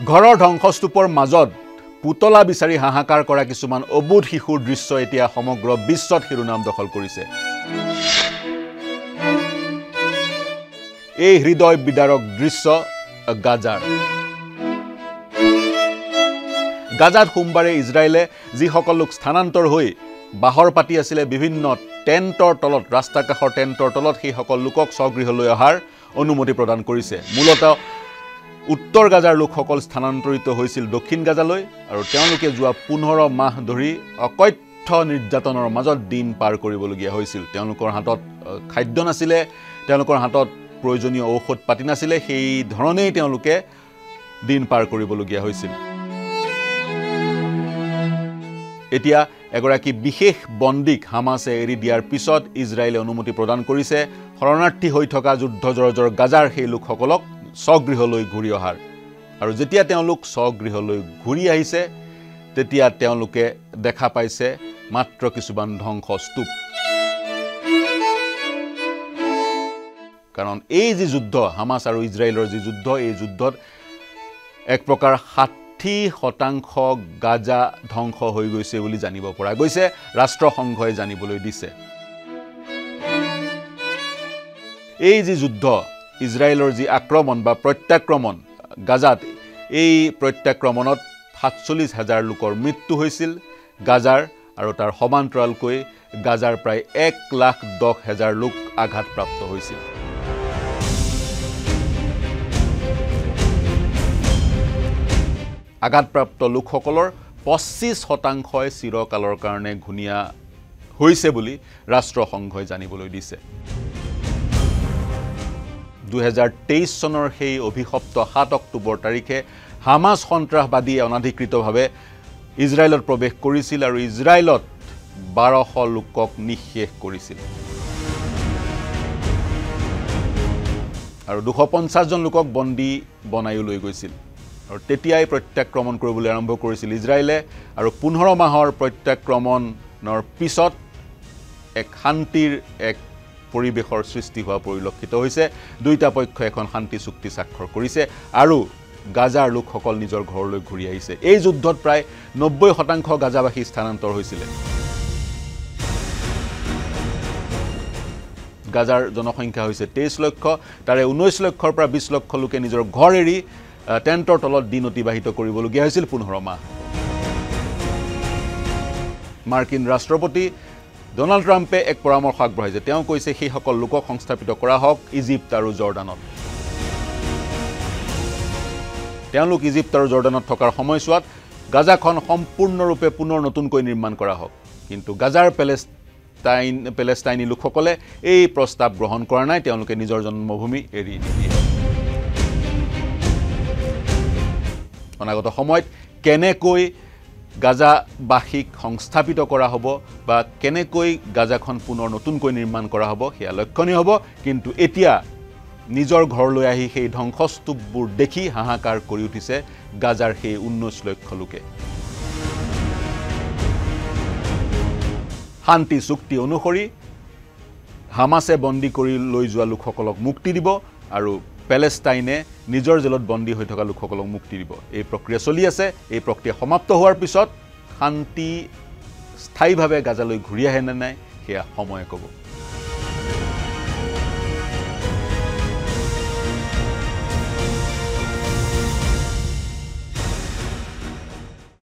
ঘৰৰ ধ্বংসস্তূপৰ মাজত পুতলা বিচাৰি হাহাকাৰ কৰা কিছুমান অবুধ শিশুৰ দৃশ্য এতিয়া সমগ্ৰ বিশ্বত শিৰোনাম দখল কৰিছে। এই হৃদয় বিদাৰক দৃশ্য গাজাৰ। গাজাত সোমবাৰে ইজৰাইলে যিসকল লোক স্থানান্তৰ হৈ বাহৰ পাতি আছিলে বিভিন্ন টেণ্টৰ তলত, ৰাস্তা কাষৰ টেণ্টৰ তলত, সেইসকল লোকক স্বগৃহলৈ অহাৰ অনুমতি প্ৰদান কৰিছে। মূলতঃ উত্তৰ গাজাৰ লোকসকল স্থানান্তৰিত হৈছিল দক্ষিণ গাজালৈ আৰু তেওঁলোকে যোৱা 15 মাহ ধৰি অকথ্য নিৰ্যাতনৰ মাজত দিন পাৰ কৰিবলগীয়া হৈছিল। তেওঁলোকৰ হাতত খাদ্য নাছিলে, তেওঁলোকৰ হাতত প্ৰয়োজনীয় ঔষধ পাতি নাছিলে, সেই ধৰণেই তেওঁলোকে দিন পাৰ কৰিবলগীয়া হৈছিল। এতিয়া এগৰাকী বিশেষ বন্দীক হামাছে এৰি দিয়াৰ পিছত ইজৰাইলে অনুমতি প্ৰদান কৰিছে শৰণাৰ্থী হৈ থকা যুদ্ধ জৰ্জৰ গাজাৰ সেই লোকসকলক স্বগৃহলৈ ঘূৰি অহাৰ। আৰু যেতিয়া তেওঁলোক স্বগৃহলৈ ঘূৰি আহিছে তেতিয়া তেওঁলোকে দেখা পাইছে মাত্ৰ কিছুমান ধ্বংসস্তূপ। কাৰণ এই যি যুদ্ধ, হামাছ আৰু ইজৰাইলৰ যি যুদ্ধ, এই যুদ্ধত এক প্ৰকাৰ 60% গাজা ধ্বংস হৈ গৈছে বুলি জানিব পৰা গৈছে, ৰাষ্ট্ৰসংঘই জানিবলৈ দিছে। এই যি যুদ্ধ, ইজৰাইলৰ যি আক্ৰমণ বা প্ৰত্যাক্ৰমণ গাজাত, এই প্ৰত্যাক্ৰমণত 47,000 লোকৰ মৃত্যু হৈছিল গাজাৰ, আৰু তাৰ সমান্তৰালকৈ গাজাৰ প্ৰায় 1,10,000 লোক আঘাতপ্ৰাপ্ত হৈছিল। আঘাতপ্ৰাপ্ত লোকসকলৰ 25% চিৰকালৰ কাৰণে ঘূণীয়া হৈছে বুলি ৰাষ্ট্ৰসংঘই জানিবলৈ দিছে। 2023 চনৰ সেই অভিশপ্ত 7 অক্টোবৰ তাৰিখে হামাছ সন্ত্ৰাসবাদীয়ে অনাধিকৃতভাৱে ইজৰাইলত প্ৰৱেশ কৰিছিল আৰু ইজৰাইলত 1200 লোকক নিঃশেষ কৰিছিল আৰু 250 জন লোকক বন্দী বনাইও লৈ গৈছিল। আৰু তেতিয়াই প্ৰত্যাক্ৰমণ কৰিবলৈ আৰম্ভ কৰিছিল ইজৰাইলে, আৰু 15 মাহৰ প্ৰত্যাক্ৰমণৰ পিছত এক শান্তিৰ এক পৰিৱেশৰ সৃষ্টি হোৱা পৰিলক্ষিত হৈছে। দুইটা পক্ষই এখন শান্তি চুক্তি স্বাক্ষৰ কৰিছে আৰু গাজাৰ লোকসকল নিজৰ ঘৰলৈ ঘূৰি আহিছে। এই যুদ্ধত প্ৰায় 90% গাজাবাসী স্থানান্তৰ হৈছিলে। গাজাৰ জনসংখ্যা হৈছে 23 লক্ষ, তাৰে 19 লক্ষৰ পৰা 20 লক্ষ লোকে নিজৰ ঘৰ এৰি টেণ্টৰ তলত দিন অতিবাহিত কৰিবলগীয়া হৈছিল 15 মাহ। মাৰ্কিন ৰাষ্ট্ৰপতি ডোনাল্ড ট্ৰাম্পে এক পৰামৰ্শ আগবঢ়াইছে। তেওঁ কৈছে সেইসকল লোকক সংস্থাপিত কৰা হওক ইজিপ্ত আৰু জৰ্ডানত। তেওঁলোক ইজিপ্ত আৰু জৰ্ডানত থকাৰ সময়ছোৱাত গাজাখন সম্পূৰ্ণৰূপে পুনৰ নতুনকৈ নিৰ্মাণ কৰা হওক। কিন্তু গাজাৰ পেলেষ্টাইনী লোকসকলে এই প্ৰস্তাৱ গ্ৰহণ কৰা নাই, তেওঁলোকে নিজৰ জন্মভূমি এৰি নিদিয়ে। অনাগত সময়ত কেনেকৈ গাজাবাসীক সংস্থাপিত কৰা হ'ব বা কেনেকৈ গাজাখন পুনৰ নতুনকৈ নিৰ্মাণ কৰা হ'ব সেয়া লক্ষণীয় হ'ব। কিন্তু এতিয়া নিজৰ ঘৰলৈ আহি সেই ধ্বংসস্তূপবোৰ দেখি হাহাকাৰ কৰি উঠিছে গাজাৰ সেই 19 লক্ষ লোকে। শান্তি চুক্তি অনুসৰি হামাছে বন্দী কৰি লৈ যোৱা লোকসকলক মুক্তি দিব আৰু পেলেষ্টাইনে নিজৰ জেলত বন্দী হৈ থকা লোকসকলক মুক্তি দিব। এই প্ৰক্ৰিয়া চলি আছে। এই প্ৰক্ৰিয়া সমাপ্ত হোৱাৰ পিছত শান্তি স্থায়ীভাৱে গাজালৈ ঘূৰি আহে নে নাই সেয়া সময়ে ক'ব।